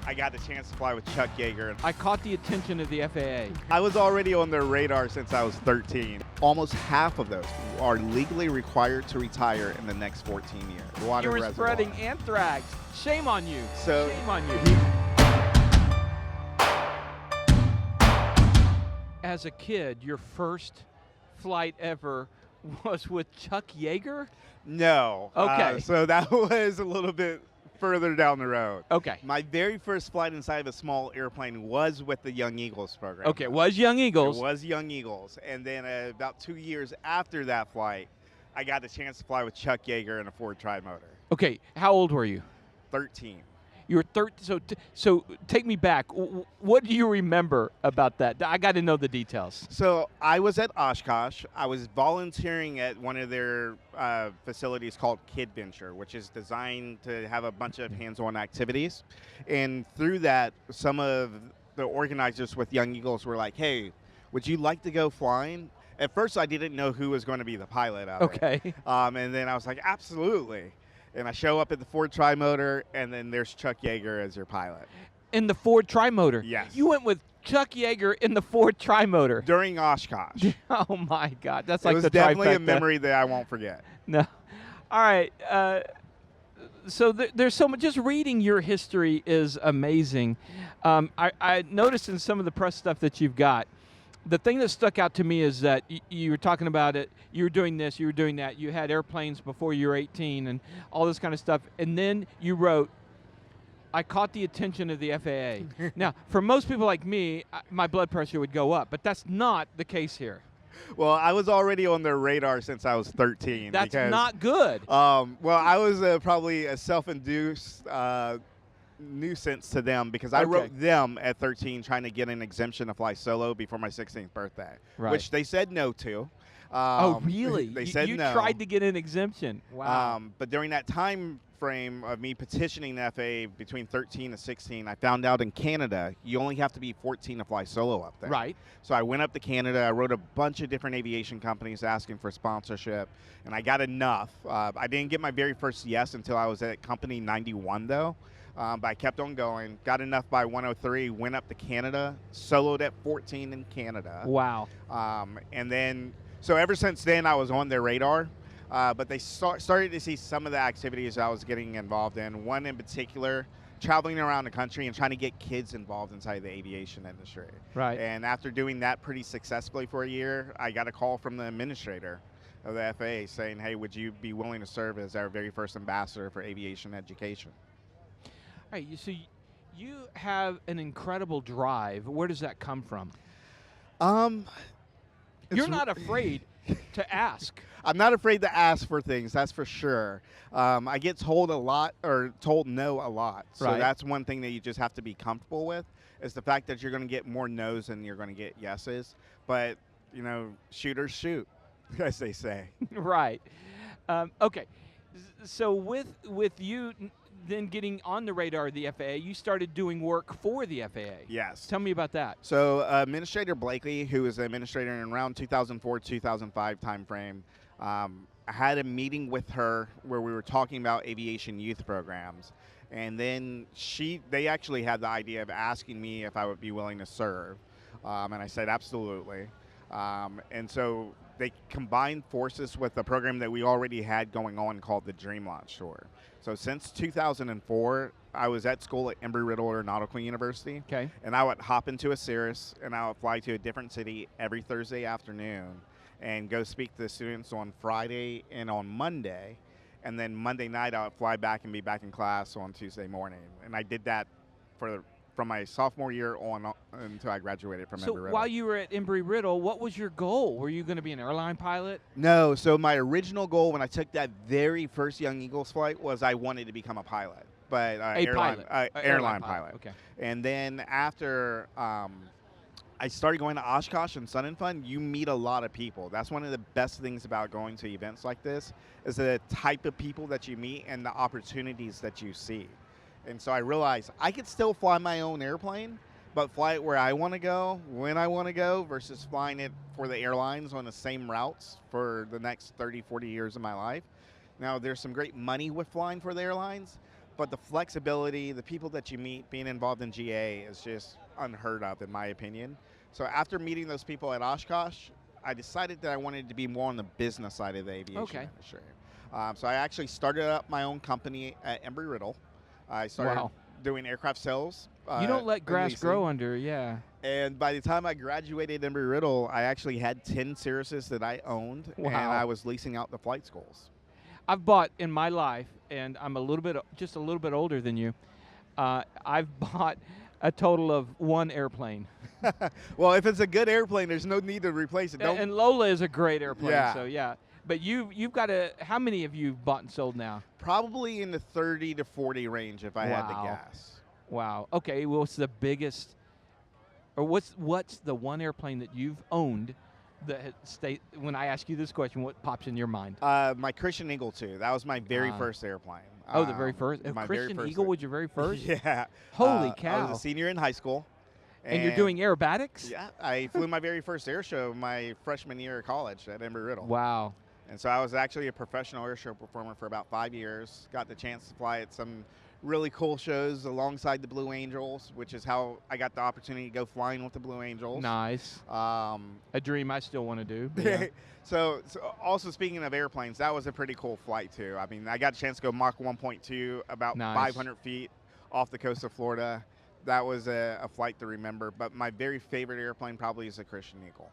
I got the chance to fly with Chuck Yeager. I caught the attention of the FAA. I was already on their radar since I was 13. Almost half of those are legally required to retire in the next 14 years. Water You were reservoir. spreading anthrax. Shame on you. So Shame on you. As a kid, your first flight ever was with Chuck Yeager? No. Okay. So that was a little bit further down the road. Okay. My very first flight inside of a small airplane was with the Young Eagles program. Okay, it was Young Eagles. It was Young Eagles. And then about 2 years after that flight, I got the chance to fly with Chuck Yeager in a Ford Trimotor. Okay, how old were you? 13. You were 13. So take me back. What do you remember about that? I got to know the details. So I was at Oshkosh. I was volunteering at one of their facilities called Kid Venture, which is designed to have a bunch of hands-on activities. And through that, some of the organizers with Young Eagles were like, hey, would you like to go flying? At first, I didn't know who was going to be the pilot of it. Okay. And then I was like, absolutely. And I show up at the Ford Trimotor, and then there's Chuck Yeager as your pilot. In the Ford Trimotor? Yes. You went with Chuck Yeager in the Ford Trimotor? During Oshkosh. Oh, my God. That's like it was the definitely a trifecta. memory that I won't forget. No. All right. So there's so much. Just reading your history is amazing. I noticed in some of the press stuff that you've got, the thing that stuck out to me is that you were talking about it, you were doing this, you were doing that, you had airplanes before you were 18 and all this kind of stuff, and then you wrote, I caught the attention of the FAA. Now, for most people like me, my blood pressure would go up, but that's not the case here. Well, I was already on their radar since I was 13. That's because, not good. Well, I was probably a self-induced nuisance to them because I wrote them at 13 trying to get an exemption to fly solo before my 16th birthday, which they said no to. Oh, really? They said you no. tried to get an exemption. Wow. But during that time frame of me petitioning the FAA between 13 and 16, I found out in Canada you only have to be 14 to fly solo up there. Right. So I went up to Canada. I wrote a bunch of different aviation companies asking for sponsorship, and I got enough. I didn't get my very first yes until I was at company 91, though. But I kept on going, got enough by 103, went up to Canada, soloed at 14 in Canada. Wow. And then, so ever since then, I was on their radar. But they started to see some of the activities I was getting involved in. One in particular, traveling around the country and trying to get kids involved inside the aviation industry. Right. And after doing that pretty successfully for a year, I got a call from the administrator of the FAA saying, hey, would you be willing to serve as our very first ambassador for aviation education? All right, so you have an incredible drive. Where does that come from? You're not afraid to ask. I'm not afraid to ask for things, that's for sure. I get told a lot, or told no a lot. So that's one thing that you just have to be comfortable with, is the fact that you're going to get more no's than you're going to get yeses. But, you know, shooters shoot, as they say. Right. Okay. So with you then getting on the radar of the FAA, you started doing work for the FAA. Yes. Tell me about that. So Administrator Blakely, who was the administrator in around 2004-2005 timeframe, I had a meeting with her where we were talking about aviation youth programs. And then they actually had the idea of asking me if I would be willing to serve. And I said, absolutely. And so they combined forces with a program that we already had going on called the Dream Launch Tour. So since 2004, I was at school at Embry-Riddle Aeronautical University. Okay. And I would hop into a Cirrus, and I would fly to a different city every Thursday afternoon and go speak to the students on Friday and on Monday. And then Monday night, I would fly back and be back in class on Tuesday morning. And I did that from my sophomore year on until I graduated from Embry-Riddle. So while you were at Embry-Riddle, what was your goal? Were you going to be an airline pilot? No. So my original goal when I took that very first Young Eagles flight was I wanted to become a pilot. But airline pilot. Okay. And then after I started going to Oshkosh and Sun and Fun, you meet a lot of people. That's one of the best things about going to events like this, is the type of people that you meet and the opportunities that you see. And so I realized I could still fly my own airplane, but fly it where I want to go, when I want to go, versus flying it for the airlines on the same routes for the next 30, 40 years of my life. Now, there's some great money with flying for the airlines, but the flexibility, the people that you meet being involved in GA is just unheard of, in my opinion. So after meeting those people at Oshkosh, I decided that I wanted to be more on the business side of the aviation industry. So I actually started up my own company at Embry-Riddle. I started doing aircraft sales. You don't let grass grow under, And by the time I graduated Embry-Riddle, I actually had 10 Cirruses that I owned, and I was leasing out the flight schools. I've bought in my life, and I'm just a little bit older than you. I've bought a total of one airplane. Well, if it's a good airplane, there's no need to replace it. And Lola is a great airplane, so yeah. But you've got how many have you bought and sold now? Probably in the 30 to 40 range, if I had to guess. Wow. Okay. Well, what's the biggest, or what's the one airplane that you've owned that when I ask you this question, what pops in your mind? My Christian Eagle 2. That was my very first airplane. Oh, the very first? Christian Eagle was your very first? Yeah. Holy cow. I was a senior in high school. And you're doing aerobatics? Yeah. I flew my very first air show my freshman year of college at Embry-Riddle. Wow. And so I was actually a professional air show performer for about 5 years. Got the chance to fly at some really cool shows alongside the Blue Angels, which is how I got the opportunity to go flying with the Blue Angels. Nice. A dream I still want to do. Yeah. So also speaking of airplanes, that was a pretty cool flight too. I mean, I got a chance to go Mach 1.2 about 500 feet off the coast of Florida. That was a flight to remember. But my very favorite airplane probably is the Christian Eagle.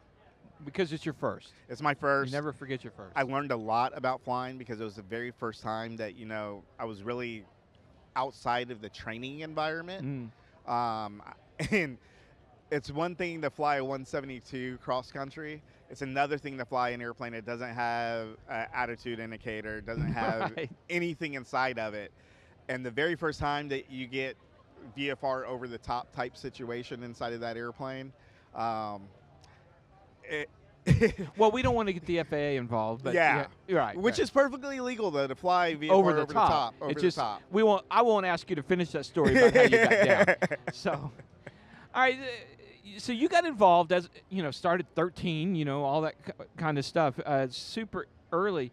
Because it's your first. It's my first. You never forget your first. I learned a lot about flying because it was the very first time that, I was really outside of the training environment. And it's one thing to fly a 172 cross country. It's another thing to fly an airplane that doesn't have an attitude indicator, doesn't have anything inside of it. And the very first time that you get VFR over the top type situation inside of that airplane, well, we don't want to get the FAA involved, but right. Which is perfectly legal though to fly VFR over the top. I won't ask you to finish that story about how you got down. So, all right. So you got involved as started 13. All that kind of stuff. Super early.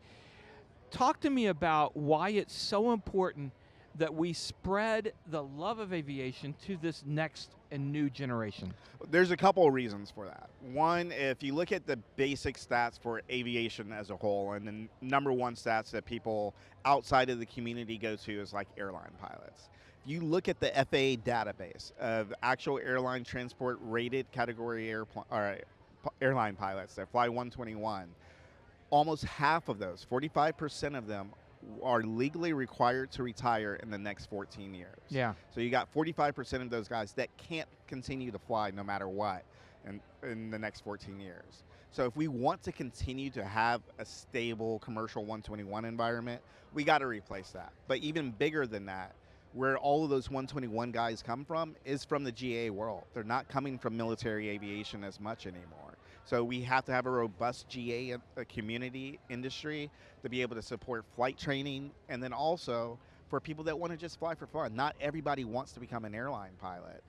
Talk to me about why it's so important that we spread the love of aviation to this next and new generation. There's a couple of reasons for that. One, if you look at the basic stats for aviation as a whole, and the number one stats that people outside of the community go to is like airline pilots. If you look at the FAA database of actual airline transport rated category airline pilots that fly 121, almost half of those, 45% of them, are legally required to retire in the next 14 years. Yeah. So you got 45% of those guys that can't continue to fly no matter what in the next 14 years. So if we want to continue to have a stable commercial 121 environment, we got to replace that. But even bigger than that, where all of those 121 guys come from is from the GA world. They're not coming from military aviation as much anymore. So we have to have a robust GA community industry to be able to support flight training, and then also for people that want to just fly for fun. Not everybody wants to become an airline pilot.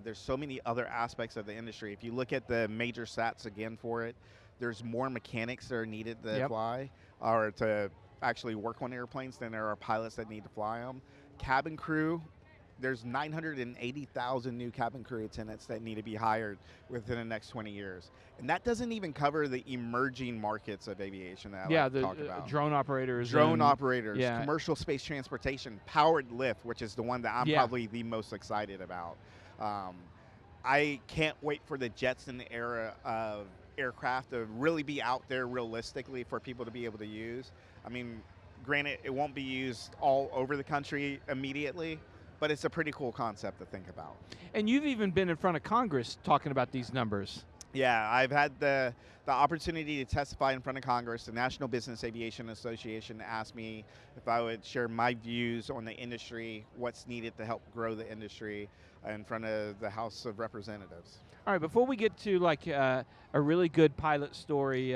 There's so many other aspects of the industry. If you look at the major stats again for it, there's more mechanics that are needed to fly or to actually work on airplanes than there are pilots that need to fly them. Cabin crew, there's 980,000 new cabin crew attendants that need to be hired within the next 20 years. And that doesn't even cover the emerging markets of aviation that I like to talk about. Drone operators. Commercial space transportation, powered lift, which is the one that I'm probably the most excited about. I can't wait for the Jetson era of aircraft to really be out there realistically for people to be able to use. I mean, granted, it won't be used all over the country immediately, but it's a pretty cool concept to think about. And you've even been in front of Congress talking about these numbers. Yeah, I've had the opportunity to testify in front of Congress. The National Business Aviation Association asked me if I would share my views on the industry, what's needed to help grow the industry in front of the House of Representatives. All right, before we get to like a really good pilot story,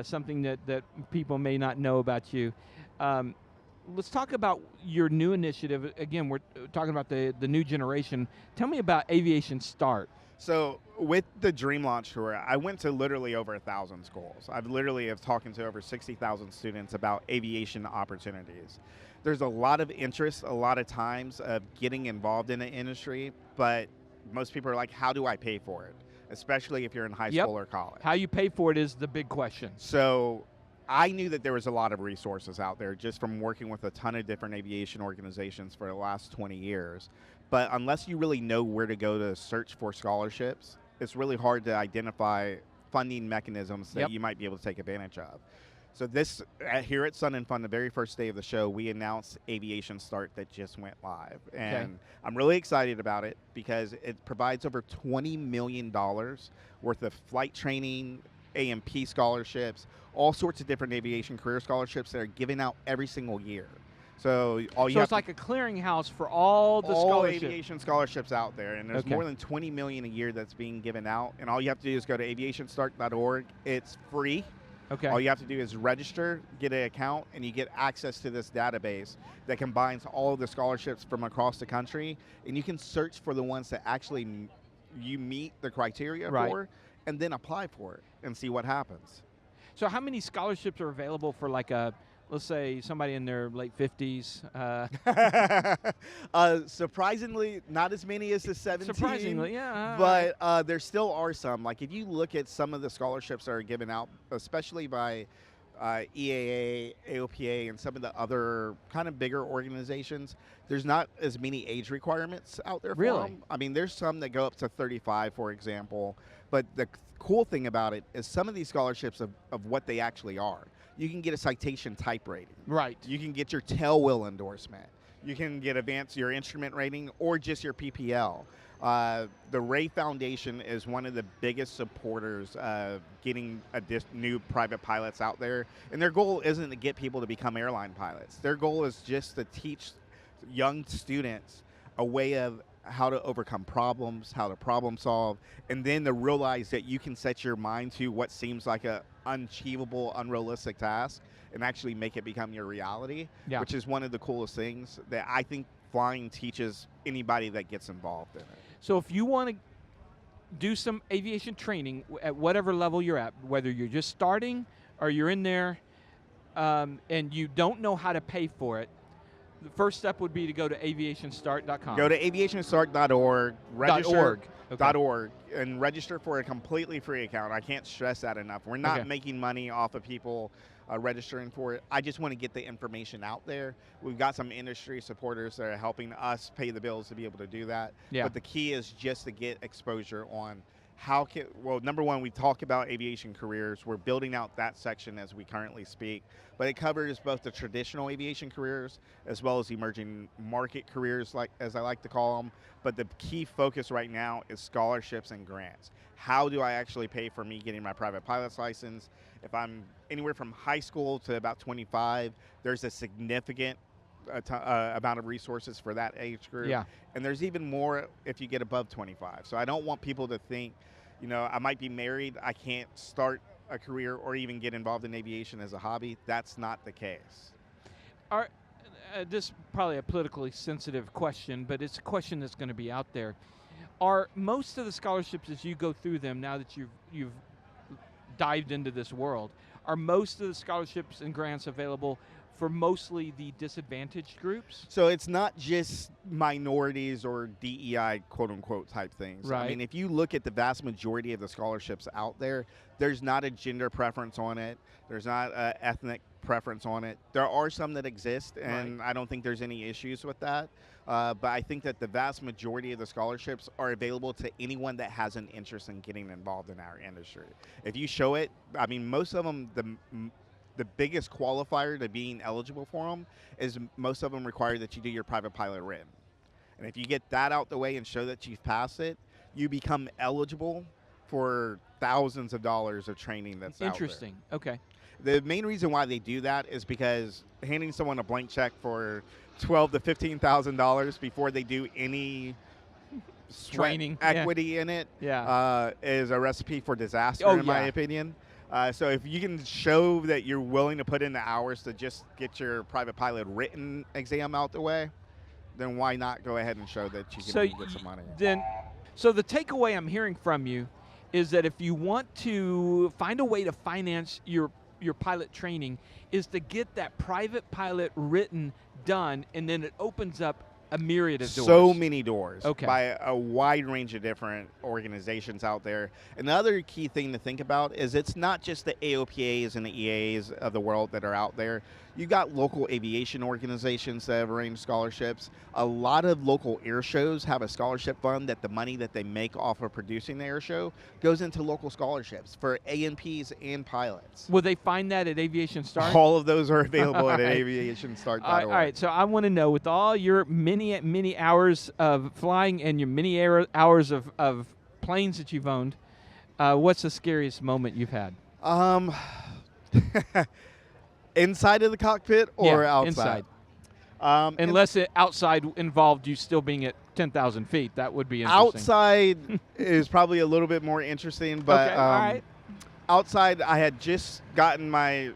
something that people may not know about you, let's talk about your new initiative. Again, we're talking about the new generation. Tell me about Aviation Start. So with the Dream Launch Tour, I went to literally over 1,000 schools. I've literally have talking to over 60,000 students about aviation opportunities. There's a lot of interest, a lot of times of getting involved in the industry, but most people are like, how do I pay for it? Especially if you're in high Yep. school or college. How you pay for it is the big question. So I knew that there was a lot of resources out there just from working with a ton of different aviation organizations for the last 20 years. But unless you really know where to go to search for scholarships, it's really hard to identify funding mechanisms that Yep. you might be able to take advantage of. So this here at Sun and Fun, the very first day of the show, we announced Aviation Start that just went live, and I'm really excited about it because it provides over $20 million worth of flight training, AMP scholarships, all sorts of different aviation career scholarships that are given out every single year. So So it's like a clearinghouse for all the all scholarships. aviation scholarships out there, and there's Okay. more than 20 million a year that's being given out. And all you have to do is go to aviationstart.org. It's free. Okay. All you have to do is register, get an account, and you get access to this database that combines all of the scholarships from across the country. And you can search for the ones that actually you meet the criteria Right. for, and then apply for it and see what happens. So how many scholarships are available for like a, let's say somebody in their late 50s? Surprisingly, not as many as the 17. Surprisingly, yeah. But there still are some. Like if you look at some of the scholarships that are given out, especially by EAA, AOPA, and some of the other kind of bigger organizations, there's not as many age requirements out there for Really? them. I mean, there's some that go up to 35, for example. But the cool thing about it is some of these scholarships of what they actually are. You can get a citation type rating. Right. You can get your tailwheel endorsement. You can get your instrument rating, or just your PPL. The Ray Foundation is one of the biggest supporters of getting new private pilots out there. And their goal isn't to get people to become airline pilots. Their goal is just to teach young students a way of how to overcome problems, how to problem solve, and then to realize that you can set your mind to what seems like a unachievable, unrealistic task and actually make it become your reality, Yeah. which is one of the coolest things that I think flying teaches anybody that gets involved in it. So if you want to do some aviation training at whatever level you're at, whether you're just starting or you're in there and you don't know how to pay for it, the first step would be to go to aviationstart.com. Go to aviationstart.org, register .org. Okay. .org, and register for a completely free account. I can't stress that enough. We're not Okay. making money off of people registering for it. I just want to get the information out there. We've got some industry supporters that are helping us pay the bills to be able to do that. Yeah. But the key is just to get exposure on number one, we talk about aviation careers. We're building out that section as we currently speak, but it covers both the traditional aviation careers as well as emerging market careers, like as I like to call them. But the key focus right now is scholarships and grants. How do I actually pay for me getting my private pilot's license? If I'm anywhere from high school to about 25, there's a significant amount of resources for that age group. Yeah. And there's even more if you get above 25. So I don't want people to think, I might be married, I can't start a career or even get involved in aviation as a hobby. That's not the case. This is probably a politically sensitive question, but it's a question that's going to be out there. Are most of the scholarships, as you go through them, now that you've dived into this world, are most of the scholarships and grants available for mostly the disadvantaged groups? So it's not just minorities or DEI quote unquote type things. Right. I mean, if you look at the vast majority of the scholarships out there, there's not a gender preference on it. There's not an ethnic preference on it. There are some that exist, and I don't think there's any issues with that. But I think that the vast majority of the scholarships are available to anyone that has an interest in getting involved in our industry. If you show it, I mean, most of them, the biggest qualifier to being eligible for them is most of them require that you do your private pilot written. And if you get that out the way and show that you've passed it, you become eligible for thousands of dollars of training that's Interesting. out Okay. there. The main reason why they do that is because handing someone a blank check for $12,000 to $15,000 before they do any Training, equity in it is a recipe for disaster, in my opinion. So if you can show that you're willing to put in the hours to just get your private pilot written exam out the way, then why not go ahead and show that you can get some money? So the takeaway I'm hearing from you is that if you want to find a way to finance your pilot training, is to get that private pilot written, done, and then it opens up a myriad of doors. So many doors, Okay. by a wide range of different organizations out there. Another key thing to think about is it's not just the AOPAs and the EAs of the world that are out there. You've got local aviation organizations that have arranged scholarships. A lot of local air shows have a scholarship fund that the money that they make off of producing the air show goes into local scholarships for ANPs and pilots. Will they find that at Aviation Start? All of those are available at All right. aviationstart.org. All right, so I want to know, with all your many hours of flying and your many hours of planes that you've owned, what's the scariest moment you've had? Inside of the cockpit or Inside. outside? Unless it outside involved you still being at 10,000 feet, that would be interesting. Outside is probably a little bit more interesting, but okay, all right. Outside I had just gotten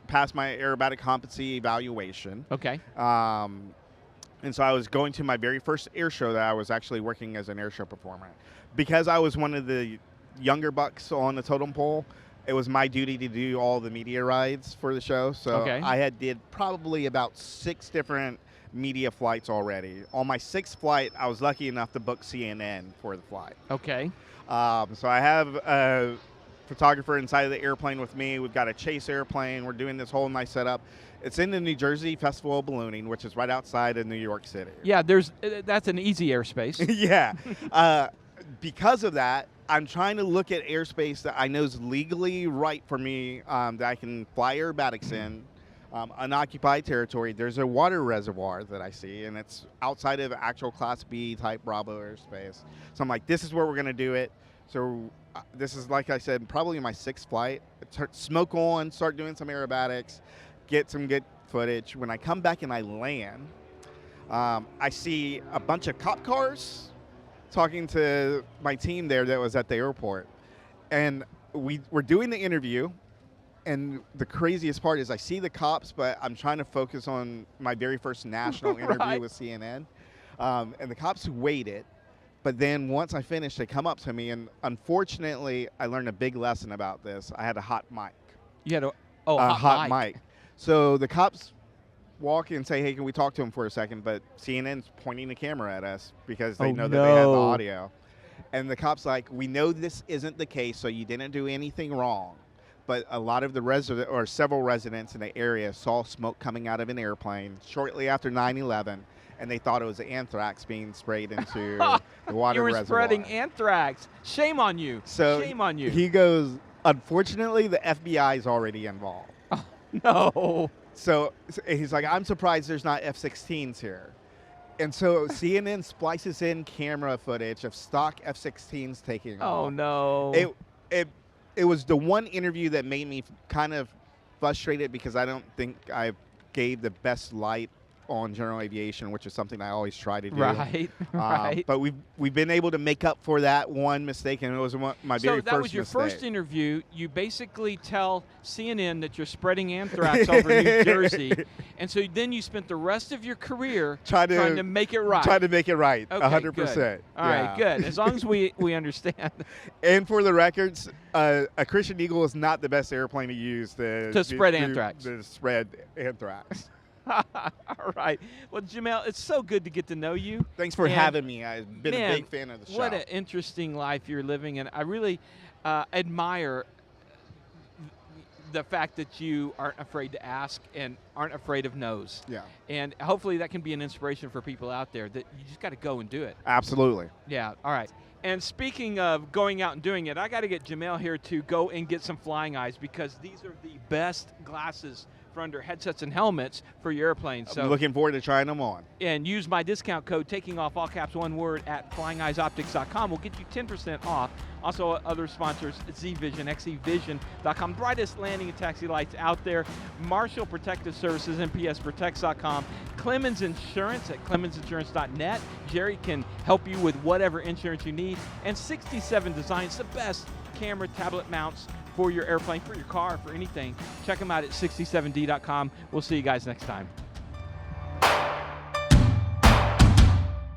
past my aerobatic competency evaluation. Okay. And so I was going to my very first air show that I was actually working as an air show performer. Because I was one of the younger bucks on the totem pole, it was my duty to do all the media rides for the show. So Okay. I did probably about 6 different media flights already. On my 6th flight, I was lucky enough to book CNN for the flight. Okay. So I have a photographer inside of the airplane with me. We've got a chase airplane. We're doing this whole nice setup. It's in the New Jersey Festival of Ballooning, which is right outside of New York City. Yeah, that's an easy airspace. Yeah. Because of that, I'm trying to look at airspace that I know is legally right for me, that I can fly aerobatics in, unoccupied territory. There's a water reservoir that I see, and it's outside of actual Class B type Bravo airspace. So I'm like, this is where we're going to do it. So this is, like I said, probably my 6th flight. Smoke on, start doing some aerobatics, get some good footage. When I come back and I land, I see a bunch of cop cars talking to my team there that was at the airport. And we're doing the interview, and the craziest part is I see the cops, but I'm trying to focus on my very first national interview Right. with CNN. And the cops waited, but then once I finished, they come up to me, and unfortunately, I learned a big lesson about this. I had a hot mic. You had a hot mic. So the cops walk and say, hey, can we talk to him for a second? But CNN's pointing the camera at us because they know that they have the audio. And the cop's like, we know this isn't the case, so you didn't do anything wrong. But a lot of the several residents in the area saw smoke coming out of an airplane shortly after 9/11, and they thought it was anthrax being sprayed into the water You were reservoir. spreading anthrax. Shame on you. So Shame on you. He goes, unfortunately, the FBI is already involved. No. So he's like, I'm surprised there's not F-16s here. And so CNN splices in camera footage of stock F-16s taking off. Oh, no. It was the one interview that made me kind of frustrated because I don't think I gave the best light on general aviation, which is something I always try to do. Right, right. But we've been able to make up for that one mistake, and it was my very first mistake. So that was your first interview. You basically tell CNN that you're spreading anthrax over New Jersey, and so then you spent the rest of your career trying to make it right. Trying to make it right, okay, 100%. Good. All right, good. As long as we understand. And for the records, a Christian Eagle is not the best airplane to use to spread anthrax. To spread anthrax. All right. Well, Jamail, it's so good to get to know you. Thanks for having me. I've been a big fan of the show. What an interesting life you're living, and I really admire the fact that you aren't afraid to ask and aren't afraid of no's. Yeah. And hopefully that can be an inspiration for people out there that you just got to go and do it. Absolutely. Yeah. All right. And speaking of going out and doing it, I got to get Jamail here to go and get some flying eyes because these are the best glasses for under headsets and helmets for your airplane. So I'm looking forward to trying them on. And use my discount code, taking off all caps one word, at flyingeyesoptics.com. We'll get you 10% off. Also, other sponsors, ZVision, xevision.com. Brightest landing and taxi lights out there. Marshall Protective Services, MPSprotects.com. Clemens Insurance at clemensinsurance.net. Jerry can help you with whatever insurance you need. And 67 Designs, the best camera tablet mounts for your airplane, for your car, for anything. Check them out at 67d.com. We'll see you guys next time.